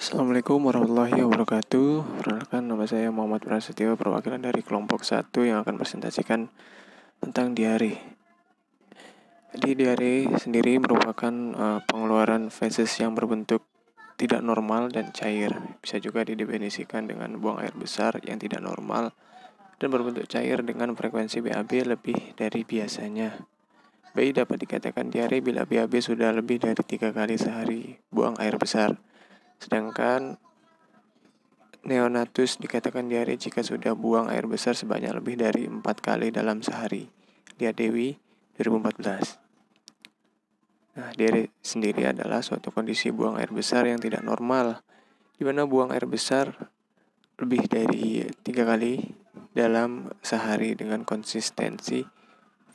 Assalamualaikum warahmatullahi wabarakatuh. Perkenalkan, nama saya Muhammad Prasetyo, perwakilan dari kelompok 1 yang akan presentasikan tentang diare. Jadi diare sendiri merupakan pengeluaran feses yang berbentuk tidak normal dan cair. Bisa juga didefinisikan dengan buang air besar yang tidak normal dan berbentuk cair dengan frekuensi BAB lebih dari biasanya. BI dapat dikatakan diare bila BAB sudah lebih dari 3 kali sehari buang air besar. Sedangkan neonatus dikatakan diare jika sudah buang air besar sebanyak lebih dari 4 kali dalam sehari. Lihat Dewi 2014. Nah, diare sendiri adalah suatu kondisi buang air besar yang tidak normal, di mana buang air besar lebih dari 3 kali dalam sehari dengan konsistensi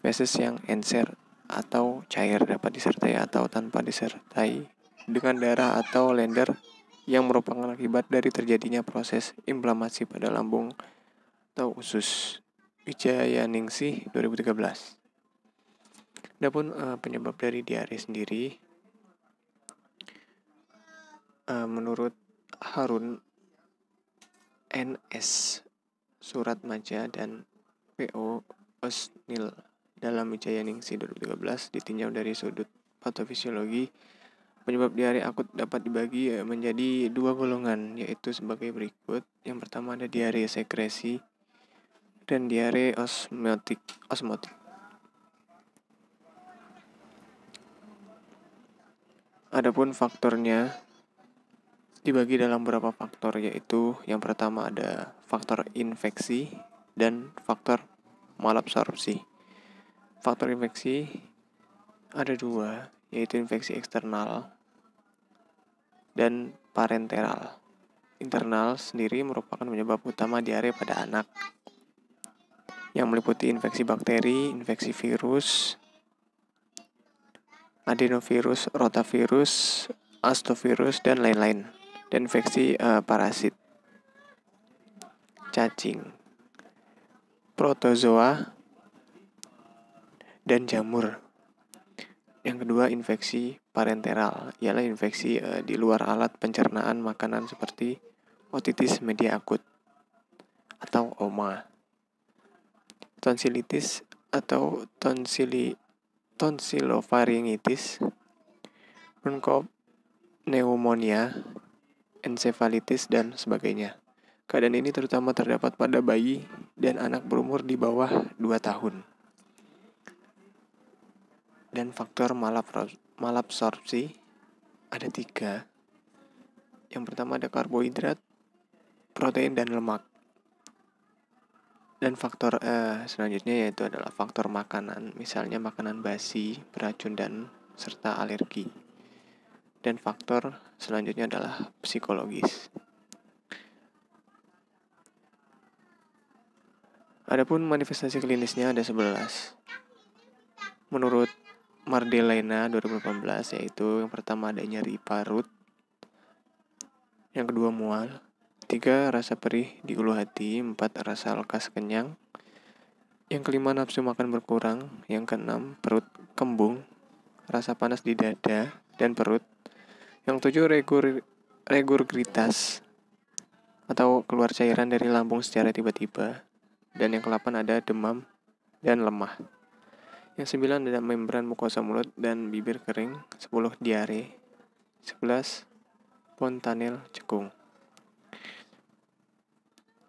feses yang enser atau cair, dapat disertai atau tanpa disertai dengan darah atau lender yang merupakan akibat dari terjadinya proses inflamasi pada lambung atau usus. Wijayaningsih 2013. Adapun penyebab dari diare sendiri, menurut Harun NS Suratmaja dan PO Osnil dalam Wijayaningsih 2013 ditinjau dari sudut patofisiologi, penyebab diare akut dapat dibagi menjadi 2 golongan, yaitu sebagai berikut. Yang pertama ada diare sekresi dan diare osmotik. Adapun faktornya dibagi dalam beberapa faktor, yaitu yang pertama ada faktor infeksi dan faktor malabsorpsi. Faktor infeksi ada 2, yaitu infeksi eksternal dan parenteral. Internal sendiri merupakan penyebab utama diare pada anak, yang meliputi infeksi bakteri, infeksi virus, adenovirus, rotavirus, astovirus, dan lain-lain, dan infeksi parasit, cacing, protozoa, dan jamur. Yang kedua, infeksi parenteral, ialah infeksi di luar alat pencernaan makanan seperti otitis media akut atau OMA, tonsilitis atau tonsilofaringitis, bronko pneumonia, ensefalitis, dan sebagainya. Keadaan ini terutama terdapat pada bayi dan anak berumur di bawah 2 tahun. Dan faktor malabsorpsi ada 3. Yang pertama ada karbohidrat, protein, dan lemak. Dan faktor selanjutnya yaitu adalah faktor makanan, misalnya makanan basi, beracun, dan serta alergi. Dan faktor selanjutnya adalah psikologis. Adapun manifestasi klinisnya ada 11. Menurut Mardelena 2018, yaitu yang pertama ada nyeri parut, yang kedua mual, 3 rasa perih di ulu hati, 4 rasa lekas kenyang, yang kelima nafsu makan berkurang, yang keenam perut kembung, rasa panas di dada dan perut, yang 7 regurgitas atau keluar cairan dari lambung secara tiba-tiba, dan yang ke-8 ada demam dan lemah. Yang 9 ada membran mukosa mulut dan bibir kering, 10 diare, 11 spontanel cekung.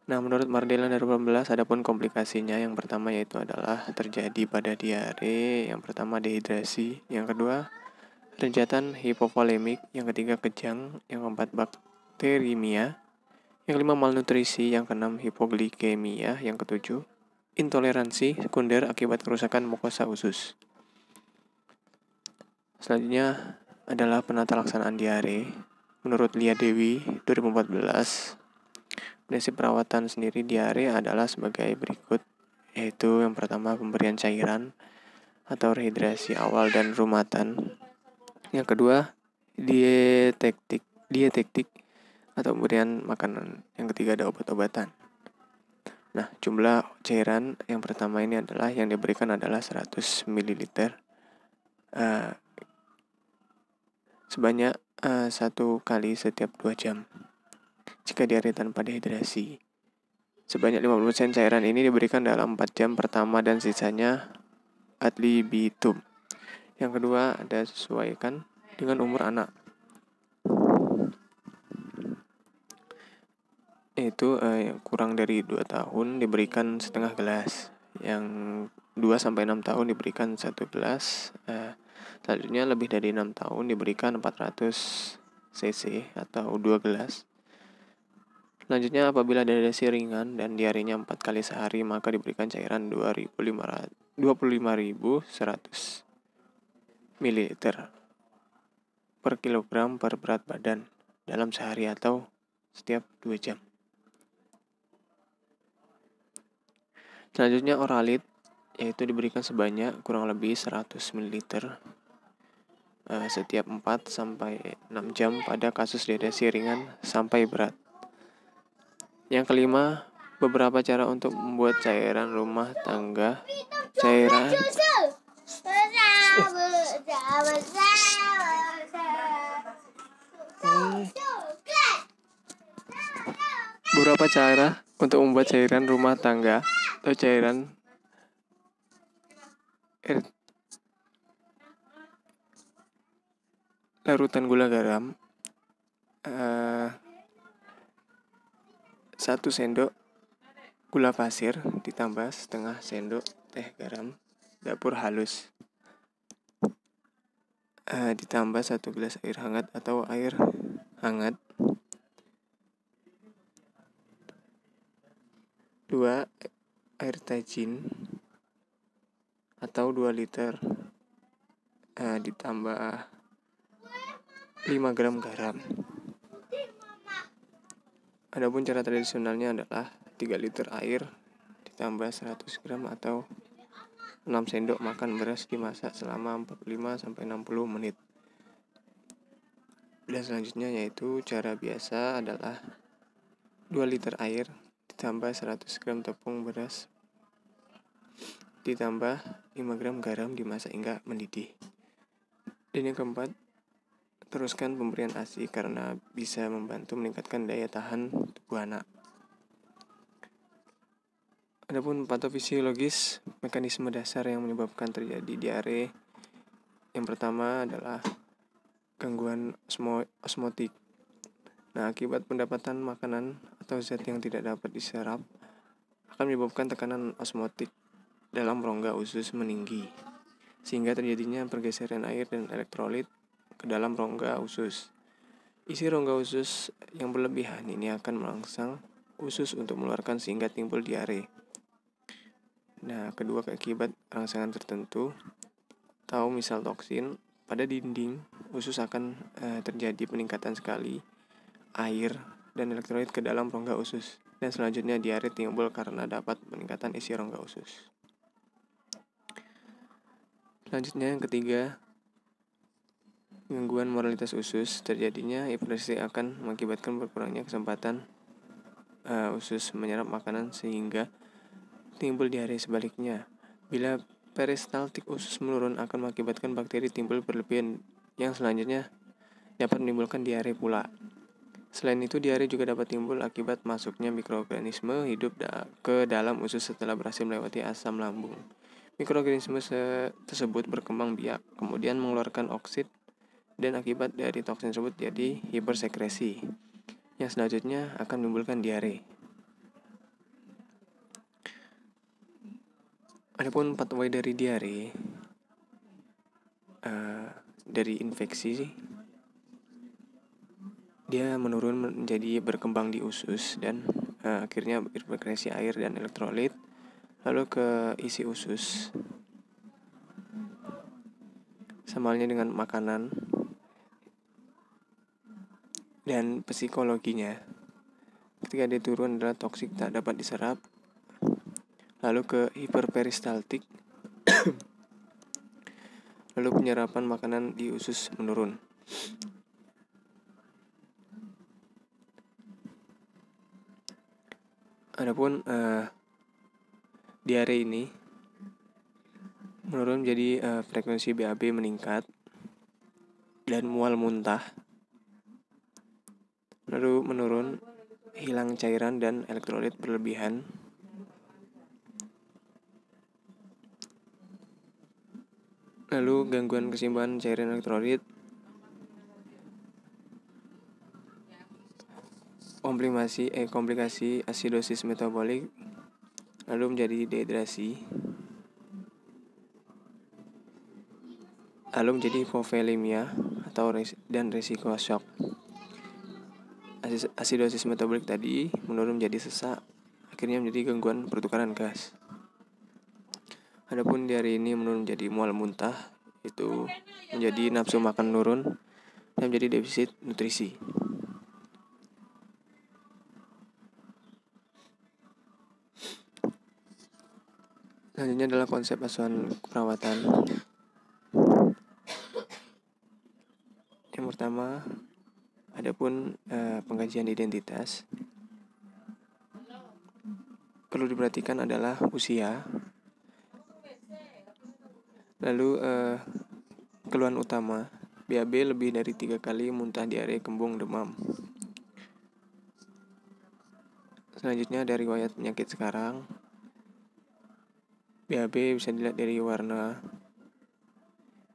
Nah, menurut Mardella 2018, adapun komplikasinya yang pertama yaitu adalah terjadi pada diare, yang pertama dehidrasi, yang kedua renjatan hipovolemik, yang ketiga kejang, yang keempat bakterimia, yang kelima malnutrisi, yang keenam hipoglikemia, yang ketujuh intoleransi sekunder akibat kerusakan mukosa usus. Selanjutnya adalah penata laksanaan diare. Menurut Lia Dewi 2014, prinsip perawatan sendiri diare adalah sebagai berikut, yaitu yang pertama pemberian cairan atau rehidrasi awal dan rumatan. Yang kedua dietetik atau pemberian makanan. Yang ketiga ada obat-obatan. Nah, jumlah cairan yang pertama ini adalah yang diberikan adalah 100 ml sebanyak 1 kali setiap 2 jam. Jika diare tanpa dehidrasi, sebanyak 50% cairan ini diberikan dalam 4 jam pertama dan sisanya ad libitum. Yang kedua, ada sesuaikan dengan umur anak. Yaitu yang kurang dari 2 tahun diberikan setengah gelas. Yang 2-6 tahun diberikan 1 gelas. Selanjutnya lebih dari 6 tahun diberikan 400 cc atau 2 gelas. Selanjutnya apabila dehidrasi ringan dan diarenya 4 kali sehari, maka diberikan cairan 25.100 ml per kilogram per berat badan dalam sehari atau setiap 2 jam. Selanjutnya oralit, yaitu diberikan sebanyak kurang lebih 100 ml setiap 4-6 jam pada kasus dehidrasi ringan sampai berat. Yang kelima, beberapa cara untuk membuat cairan rumah tangga. Beberapa cara untuk membuat cairan rumah tangga atau cairan larutan gula garam. 1 sendok gula pasir ditambah setengah sendok teh garam dapur halus, ditambah 1 gelas air hangat atau air hangat. 2 air tajin atau 2 liter, ditambah 5 gram garam. Adapun cara tradisionalnya adalah 3 liter air ditambah 100 gram atau 6 sendok makan beras dimasak selama 45-60 menit. Dan selanjutnya yaitu cara biasa adalah 2 liter air ditambah 100 gram tepung beras ditambah 5 gram garam dimasak hingga mendidih. Dan yang keempat, teruskan pemberian ASI karena bisa membantu meningkatkan daya tahan tubuh anak. Adapun patofisiologis, mekanisme dasar yang menyebabkan terjadi diare. Yang pertama adalah gangguan osmotik. Nah, akibat pendapatan makanan atau zat yang tidak dapat diserap akan menyebabkan tekanan osmotik dalam rongga usus meninggi, sehingga terjadinya pergeseran air dan elektrolit ke dalam rongga usus. Isi rongga usus yang berlebihan ini akan merangsang usus untuk mengeluarkan sehingga timbul diare. Nah, kedua akibat rangsangan tertentu, tahu misal toksin pada dinding usus akan terjadi peningkatan sekali air dan elektrolit ke dalam rongga usus. Dan selanjutnya diare timbul karena dapat peningkatan isi rongga usus. Selanjutnya yang ketiga, gangguan moralitas usus. Terjadinya hipertensi akan mengakibatkan berkurangnya kesempatan usus menyerap makanan sehingga timbul diare. Sebaliknya, bila peristaltik usus menurun akan mengakibatkan bakteri timbul berlebihan yang selanjutnya dapat menimbulkan diare pula. Selain itu, diare juga dapat timbul akibat masuknya mikroorganisme hidup ke dalam usus setelah berhasil melewati asam lambung. Mikroorganisme tersebut berkembang biak, kemudian mengeluarkan oksid, dan akibat dari toksin tersebut jadi hipersekresi, yang selanjutnya akan menimbulkan diare. Adapun pathway dari diare, dari infeksi, dia menurun menjadi berkembang di usus dan akhirnya bersekresi air dan elektrolit, lalu ke isi usus. Sama halnya dengan makanan. Dan psikologinya, ketika dia turun adalah toksik tak dapat diserap, lalu ke hiperperistaltik, lalu penyerapan makanan di usus menurun. Adapun diare ini menurun jadi frekuensi BAB meningkat dan mual muntah lalu menurun, hilang cairan dan elektrolit berlebihan, lalu gangguan keseimbangan cairan elektrolit, komplikasi asidosis metabolik, lalu menjadi dehidrasi, lalu menjadi hipovolemia dan risiko shock. Asidosis metabolik tadi menurun menjadi sesak, akhirnya menjadi gangguan pertukaran gas. Adapun diare ini menurun menjadi mual muntah, itu menjadi nafsu makan menurun dan menjadi defisit nutrisi. Selanjutnya adalah konsep asuhan perawatan. Yang pertama, adapun pengkajian identitas, perlu diperhatikan adalah usia, lalu keluhan utama, BAB lebih dari 3 kali, muntah, diare, kembung, demam. Selanjutnya ada riwayat penyakit sekarang. BAB bisa dilihat dari warna,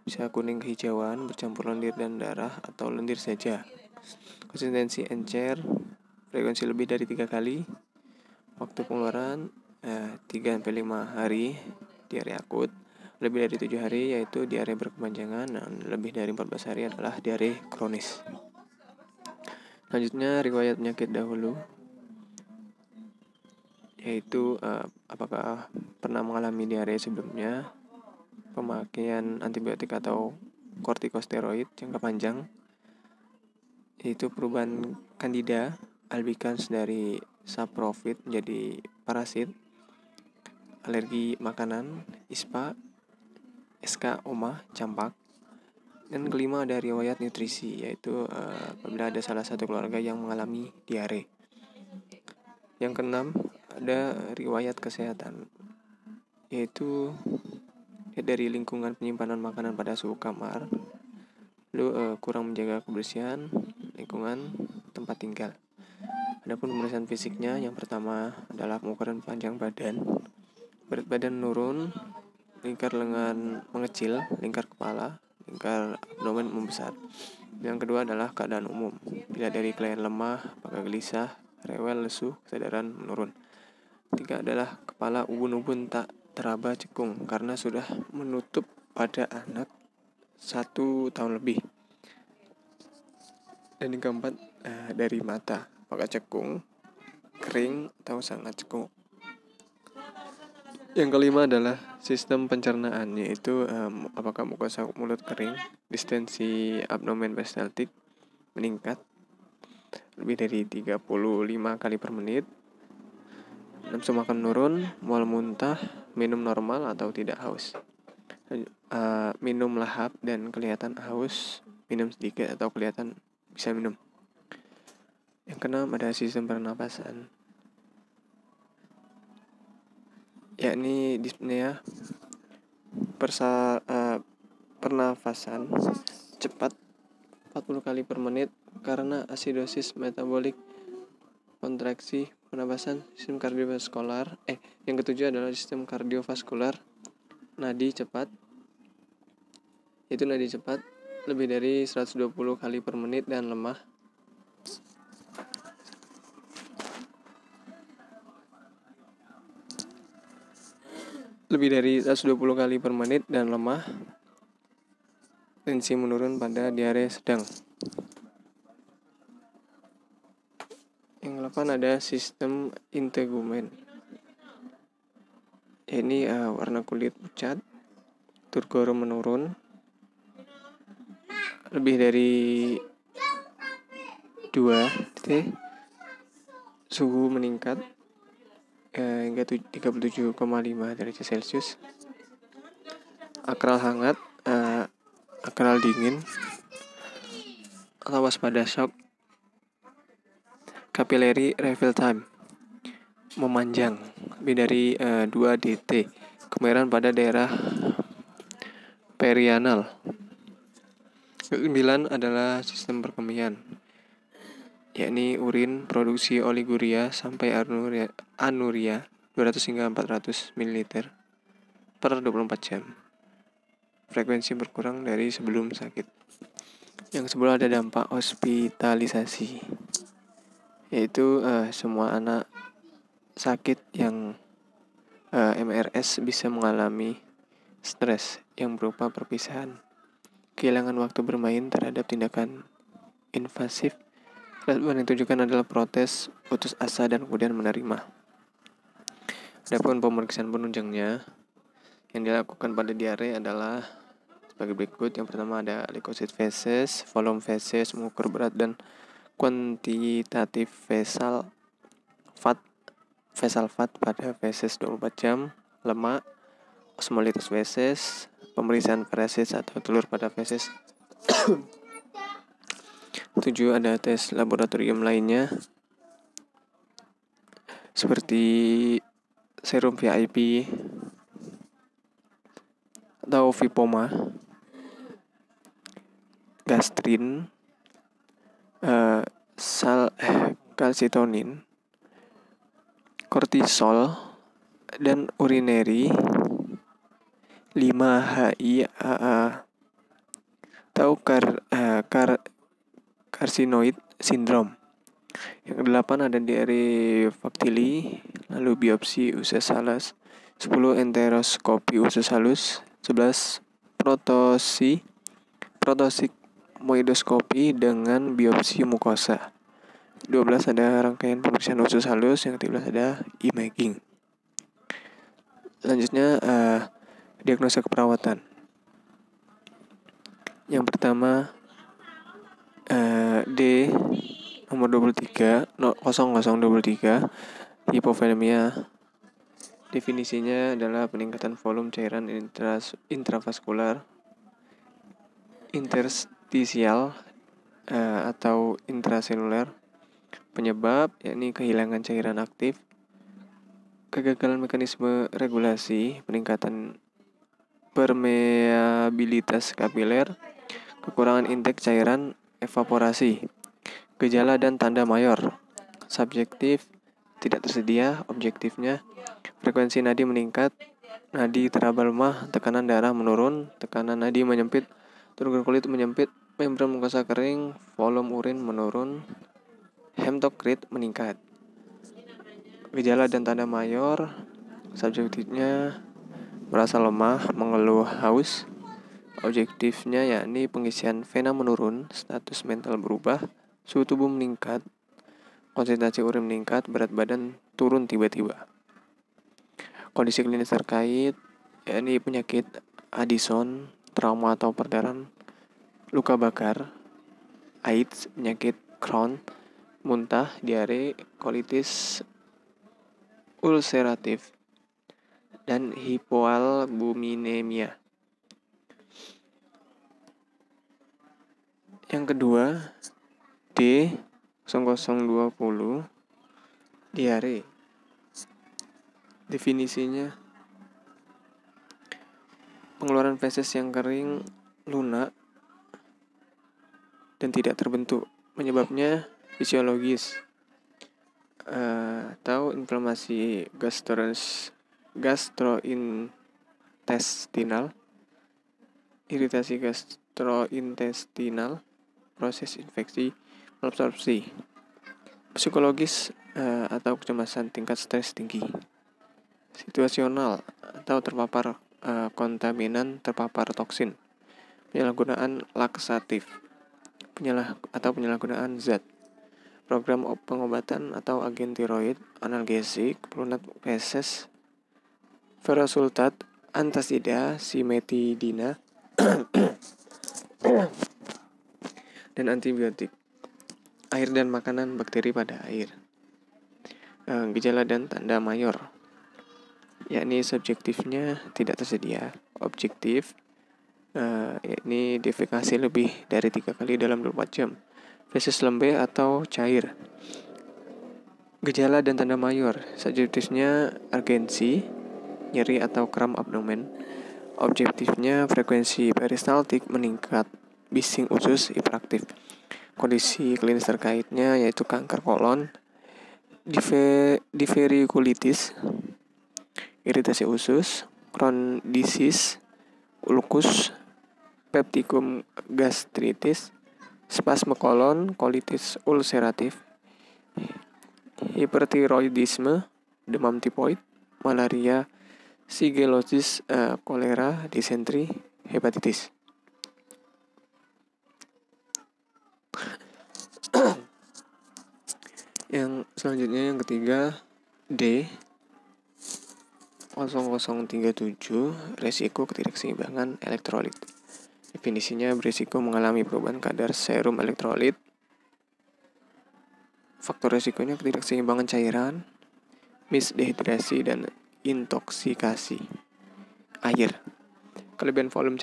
bisa kuning kehijauan, bercampur lendir dan darah, atau lendir saja. Konsistensi encer, frekuensi lebih dari 3 kali, waktu pengeluaran 3-5 hari, diare akut, lebih dari 7 hari yaitu diare berkepanjangan, dan lebih dari 14 hari adalah diare kronis. Selanjutnya riwayat penyakit dahulu, yaitu apakah pernah mengalami diare sebelumnya, pemakaian antibiotik atau kortikosteroid jangka panjang, yaitu perubahan Candida albicans dari saprofit menjadi parasit, alergi makanan, ISPA, SK, OMA, campak. Dan kelima ada riwayat nutrisi, yaitu apabila ada salah satu keluarga yang mengalami diare. Yang keenam ada riwayat kesehatan, yaitu dari lingkungan penyimpanan makanan pada suhu kamar, lalu kurang menjaga kebersihan lingkungan tempat tinggal. Adapun pemeriksaan fisiknya, yang pertama adalah pengukuran panjang badan, berat badan menurun, lingkar lengan mengecil, lingkar kepala, lingkar abdomen membesar. Yang kedua adalah keadaan umum, bila dari kelainan lemah, apakah gelisah, rewel, lesu, kesadaran menurun. Ketiga adalah kepala ubun-ubun tak teraba cekung karena sudah menutup pada anak 1 tahun lebih. Dan yang keempat dari mata, apakah cekung, kering, atau sangat cekung. Yang kelima adalah sistem pencernaan, yaitu apakah mukosa mulut kering, distensi abdomen peristaltik meningkat lebih dari 35 kali per menit, nafsu makan menurun, mual muntah, minum normal atau tidak haus, minum lahap dan kelihatan haus, minum sedikit atau kelihatan bisa minum. Yang keenam ada sistem pernapasan, yakni dyspnea, pernafasan cepat 40 kali per menit karena asidosis metabolik, kontraksi pernapasan, sistem kardiovaskular. Yang ketujuh adalah sistem kardiovaskular, nadi cepat, yaitu nadi cepat lebih dari 120 kali per menit dan lemah. Lebih dari 120 kali per menit dan lemah. Tensi menurun pada diare sedang. Yang 8 ada sistem integumen. Ini warna kulit pucat, turgor menurun, lebih dari 2 detik, suhu meningkat hingga 37,5 derajat Celcius, akral hangat, akral dingin, atau waspada shock, capillary refill time memanjang lebih dari 2 dt, kemerahan pada daerah perianal. Ke-9 adalah sistem perkemihan, yakni urin, produksi oliguria sampai anuria 200 hingga 400 ml per 24 jam. Frekuensi berkurang dari sebelum sakit. Yang sebelah ada dampak hospitalisasi, yaitu semua anak sakit yang MRS bisa mengalami stres yang berupa perpisahan, kehilangan waktu bermain terhadap tindakan invasif. Respon yang ditujukan adalah protes, putus asa, dan kemudian menerima. Adapun pemeriksaan penunjangnya yang dilakukan pada diare adalah sebagai berikut. Yang pertama ada leukosit feses, volume feses, mengukur berat dan kuantitatif fesal fat pada feses 24 jam, lemak, osmolitas feses, pemeriksaan feresis atau telur pada feses. 7. Ada tes laboratorium lainnya seperti serum VIP atau Vipoma, gastrin, kalsitonin, kortisol, dan urinary 5-HI-AA atau karsinoid syndrome. Yang 8 ada diare factili, lalu biopsi usus halus, 10 enteroskopi usus halus, 11 protosigmoidoskopi dengan biopsi mukosa, 12 ada rangkaian pemeriksaan usus halus, yang 13 ada imaging. Selanjutnya diagnosa keperawatan. Yang pertama D nomor 23 0023 hipovolemia. Definisinya adalah peningkatan volume cairan intravaskular interstisial atau intraseluler. Penyebab yakni kehilangan cairan aktif, kegagalan mekanisme regulasi, peningkatan permeabilitas kapiler, kekurangan intake cairan, evaporasi. Gejala dan tanda mayor. Subjektif, tidak tersedia. Objektifnya, frekuensi nadi meningkat, nadi teraba lemah, tekanan darah menurun, tekanan nadi menyempit, turunkan kulit menyempit, membran mukosa kering, volume urin menurun, hematokrit meningkat. Gejala dan tanda mayor. Subjektifnya, merasa lemah, mengeluh, haus. Objektifnya yakni pengisian vena menurun, status mental berubah, suhu tubuh meningkat, konsentrasi urin meningkat, berat badan turun tiba-tiba. Kondisi klinis terkait yakni penyakit Addison, trauma atau perdarahan, luka bakar, AIDS, penyakit Crohn, muntah, diare, kolitis ulceratif, dan hipoalbuminemia. Yang kedua, D 0020 diare. Definisinya, pengeluaran feses yang kering, lunak, dan tidak terbentuk. Penyebabnya fisiologis atau inflamasi gastrointestinal, iritasi gastrointestinal, proses infeksi, malabsorpsi. Psikologis atau kecemasan, tingkat stres tinggi. Situasional atau terpapar kontaminan, terpapar toksin. Penyalahgunaan laksatif penyalahgunaan zat. Program pengobatan atau agen tiroid, analgesik, pelunak feses, furosulfat, antasida, simetidina, dan antibiotik. Air dan makanan bakteri pada air. Gejala dan tanda mayor, yakni subjektifnya tidak tersedia. Objektif yakni defekasi lebih dari 3 kali dalam 24 jam. Feses lembek atau cair. Gejala dan tanda mayor, subjektifnya urgensi, nyeri atau kram abdomen. Objektifnya frekuensi peristaltik meningkat, bising usus, hiperaktif. kondisi klinis terkaitnya yaitu kanker kolon, diverikulitis, iritasi usus, Crohn disease, ulkus, peptikum gastritis, spasme kolon, kolitis ulceratif, hipertiroidisme, demam tipoid, malaria, sigelosis, kolera, disentri, hepatitis. Yang selanjutnya yang ketiga D 0037 resiko ketidakseimbangan elektrolit. Definisinya berisiko mengalami perubahan kadar serum elektrolit. Faktor resikonya ketidakseimbangan cairan, misdehidrasi dan intoksikasi air. Kelebihan volume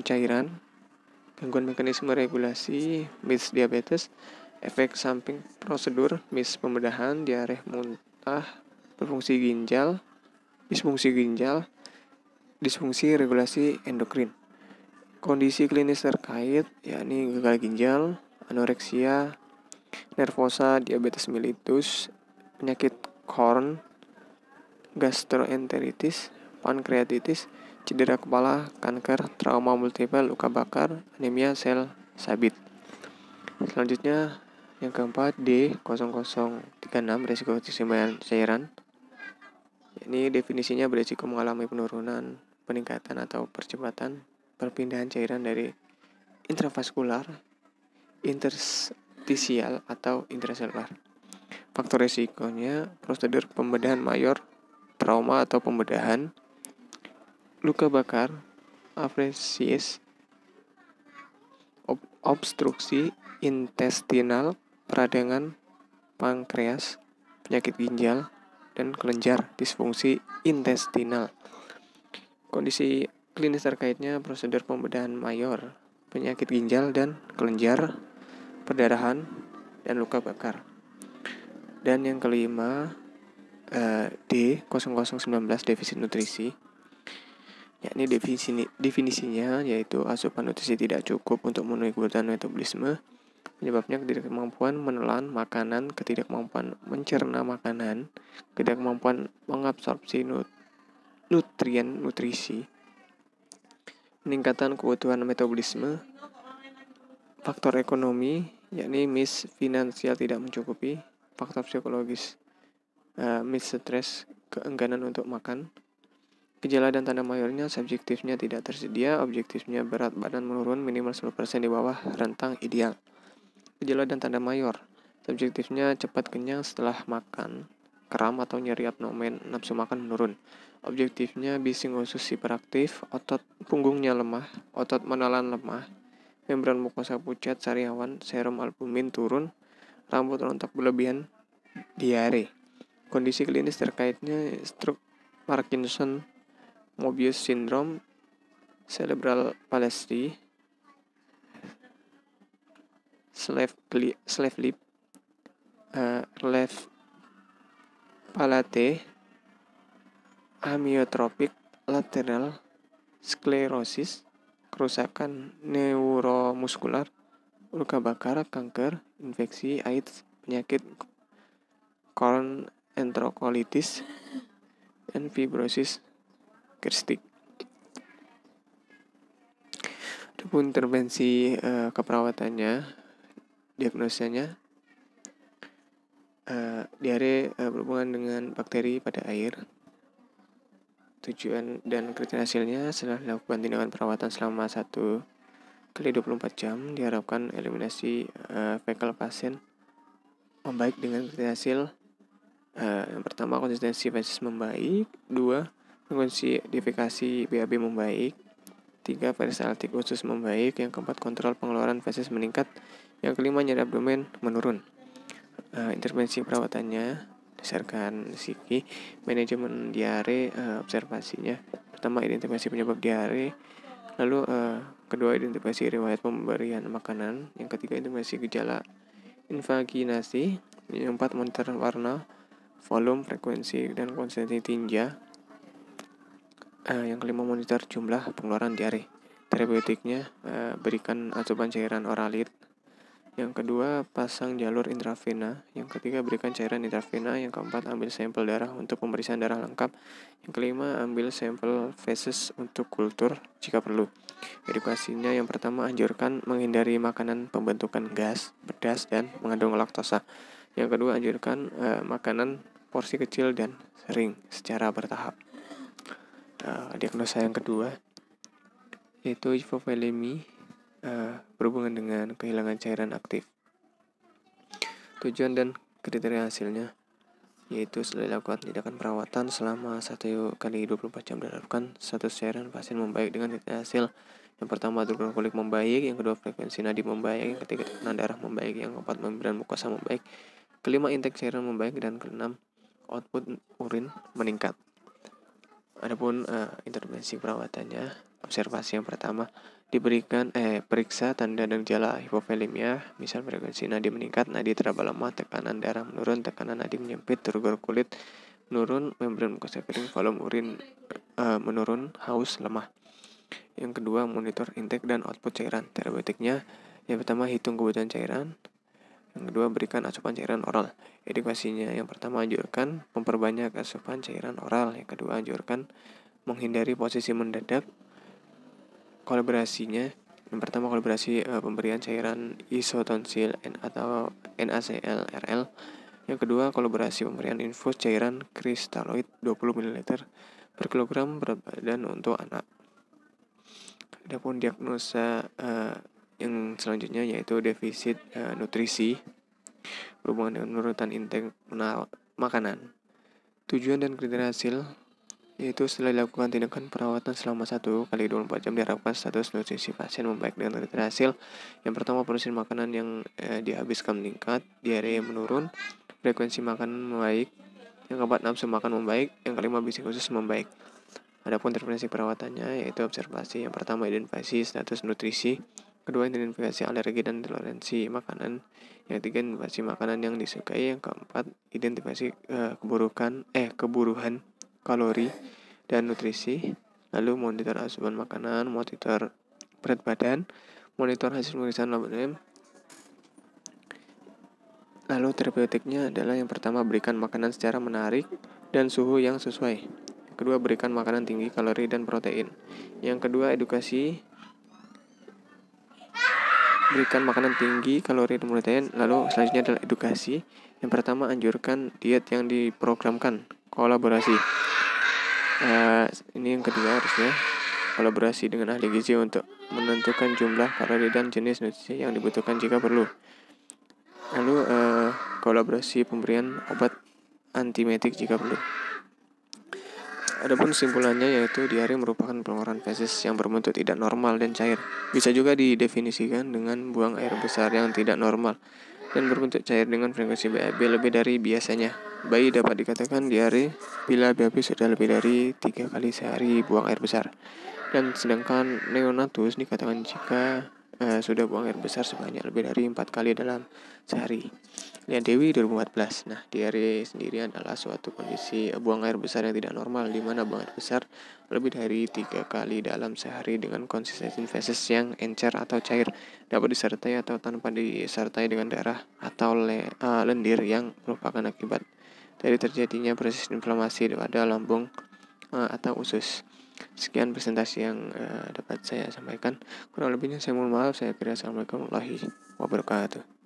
cairan, gangguan mekanisme regulasi, mis diabetes, efek samping prosedur, mis pembedahan, diare muntah, disfungsi ginjal, disfungsi regulasi endokrin. Kondisi klinis terkait yakni gagal ginjal, anoreksia nervosa, diabetes mellitus, penyakit Crohn, gastroenteritis, pankreatitis, cedera kepala, kanker, trauma multiple, luka bakar, anemia sel sabit. Selanjutnya yang keempat D0036 resiko keseimbangan cairan. Ini definisinya berisiko mengalami penurunan, peningkatan atau percepatan perpindahan cairan dari intravaskular, interstisial atau intraselular. Faktor resikonya prosedur pembedahan mayor, trauma atau pembedahan, luka bakar, afresis, obstruksi intestinal, peradangan pankreas, penyakit ginjal, dan kelenjar, disfungsi intestinal. Kondisi klinis terkaitnya prosedur pembedahan mayor, penyakit ginjal dan kelenjar, perdarahan, dan luka bakar. Dan yang kelima D0019 defisit nutrisi, yakni definisinya yaitu asupan nutrisi tidak cukup untuk memenuhi kebutuhan metabolisme, penyebabnya ketidakmampuan menelan makanan, ketidakmampuan mencerna makanan, ketidakmampuan mengabsorpsi nutrien nutrisi, peningkatan kebutuhan metabolisme, faktor ekonomi, yakni mis finansial tidak mencukupi, faktor psikologis, mis stres, keengganan untuk makan. Gejala dan tanda mayornya subjektifnya tidak tersedia, objektifnya berat badan menurun minimal 10% di bawah rentang ideal. Gejala dan tanda mayor, subjektifnya cepat kenyang setelah makan, kram atau nyeri abdomen, nafsu makan menurun. Objektifnya bising usus hiperaktif, otot punggungnya lemah, otot menelan lemah, membran mukosa pucat, sariawan, serum albumin turun, rambut rontok berlebihan, diare. Kondisi klinis terkaitnya stroke, Parkinson, Mobius syndrome, cerebral palsy, slave lip, left palate, amyotrophic lateral sklerosis, kerusakan neuromuskular, luka bakar, kanker, infeksi, AIDS, penyakit Crohn, enterokolitis, dan fibrosis kistik. Adapun intervensi keperawatannya, diagnosanya diare berhubungan dengan bakteri pada air. Tujuan dan kriteria hasilnya setelah dilakukan tindakan perawatan selama 1x24 jam, diharapkan eliminasi fekal pasien membaik dengan kriteria hasil yang pertama konsistensi feses membaik, 2 frekuensi defekasi BAB membaik, 3 peristaltik usus membaik, yang keempat kontrol pengeluaran feses meningkat, yang kelima nyeri abdomen menurun. Intervensi perawatannya berdasarkan psiki, manajemen diare, observasinya. Pertama, identifikasi penyebab diare, lalu kedua, identifikasi riwayat pemberian makanan, yang ketiga, identifikasi gejala invaginasi, yang keempat, monitor warna, volume, frekuensi, dan konsistensi tinja, yang kelima, monitor jumlah pengeluaran diare. terapeutiknya berikan asupan cairan oralit. Yang kedua, pasang jalur intravena. Yang ketiga, berikan cairan intravena. Yang keempat, ambil sampel darah untuk pemeriksaan darah lengkap. Yang kelima, ambil sampel feses untuk kultur jika perlu. Edukasinya yang pertama, anjurkan menghindari makanan pembentukan gas, pedas, dan mengandung laktosa. Yang kedua, anjurkan makanan porsi kecil dan sering secara bertahap. Diagnosa yang kedua yaitu hipovolemi berhubungan dengan kehilangan cairan aktif. Tujuan dan kriteria hasilnya yaitu setelah dilakukan tindakan perawatan selama 1 kali 24 jam diharapkan status cairan pasien membaik dengan kriteria hasil. Yang pertama, struktur kulit membaik, yang kedua frekuensi nadi membaik, yang ketiga tekanan darah membaik, yang keempat membran mukosa membaik, kelima intake cairan membaik, dan keenam output urin meningkat. Adapun intervensi perawatannya, observasi yang pertama diberikan periksa tanda dan gejala hipovolemia, misal frekuensi nadi meningkat, nadi teraba lemah, tekanan darah menurun, tekanan nadi menyempit, turgor kulit menurun, membran mukosa kering, volume urin menurun, haus, lemah. Yang kedua, monitor intake dan output cairan. Terapeutiknya yang pertama, hitung kebutuhan cairan. Yang kedua, berikan asupan cairan oral. Edukasinya yang pertama, anjurkan memperbanyak asupan cairan oral. Yang kedua, anjurkan menghindari posisi mendadak. Kolaborasinya yang pertama, kolaborasi pemberian cairan isotonsil atau NaCl/RL. Yang kedua, kolaborasi pemberian infus cairan kristaloid 20 ml per kilogram berat badan untuk anak. Adapun diagnosa yang selanjutnya yaitu defisit nutrisi berhubungan dengan penurunan intake makanan. Tujuan dan kriteria hasil yaitu setelah dilakukan tindakan perawatan selama 1 kali 24 jam diharapkan status nutrisi pasien membaik dengan kriteria hasil. Yang pertama, produksi makanan yang dihabiskan meningkat, diare menurun, frekuensi makanan membaik. Yang keempat, nafsu makan membaik. Yang kelima, bising usus membaik. Adapun intervensi perawatannya yaitu observasi. Yang pertama, identifikasi status nutrisi. Kedua, identifikasi alergi dan toleransi makanan. Yang ketiga, identifikasi makanan yang disukai. Yang keempat, identifikasi keburuhan kalori dan nutrisi. Lalu monitor asupan makanan, monitor berat badan, monitor hasil pemeriksaan laboratorium. Lalu terapeutiknya adalah yang pertama, berikan makanan secara menarik dan suhu yang sesuai. Yang kedua, berikan makanan tinggi kalori dan protein. Yang kedua, edukasi, berikan makanan tinggi kalori dan protein. Lalu selanjutnya adalah edukasi. Yang pertama, anjurkan diet yang diprogramkan. Kolaborasi. Ini yang kedua, harusnya kolaborasi dengan ahli gizi untuk menentukan jumlah kalori dan jenis nutrisi yang dibutuhkan jika perlu. Lalu kolaborasi pemberian obat antiemetik jika perlu. Adapun kesimpulannya yaitu diare merupakan pengeluaran feses yang berbentuk tidak normal dan cair. Bisa juga didefinisikan dengan buang air besar yang tidak normal dan berbentuk cair dengan frekuensi BAB lebih dari biasanya. Bayi dapat dikatakan diare bila BAB sudah lebih dari 3 kali sehari buang air besar. Dan sedangkan neonatus dikatakan jika sudah buang air besar sebanyak lebih dari 4 kali dalam sehari. Lihat Dewi 2014. Nah, diare sendiri adalah suatu kondisi buang air besar yang tidak normal di mana buang air besar lebih dari 3 kali dalam sehari dengan konsistensi feses yang encer atau cair, dapat disertai atau tanpa disertai dengan darah atau lendir yang merupakan akibat dari terjadinya proses inflamasi pada lambung atau usus. Sekian presentasi yang dapat saya sampaikan. Kurang lebihnya saya mohon maaf. Saya kira assalamualaikum warahmatullahi wabarakatuh.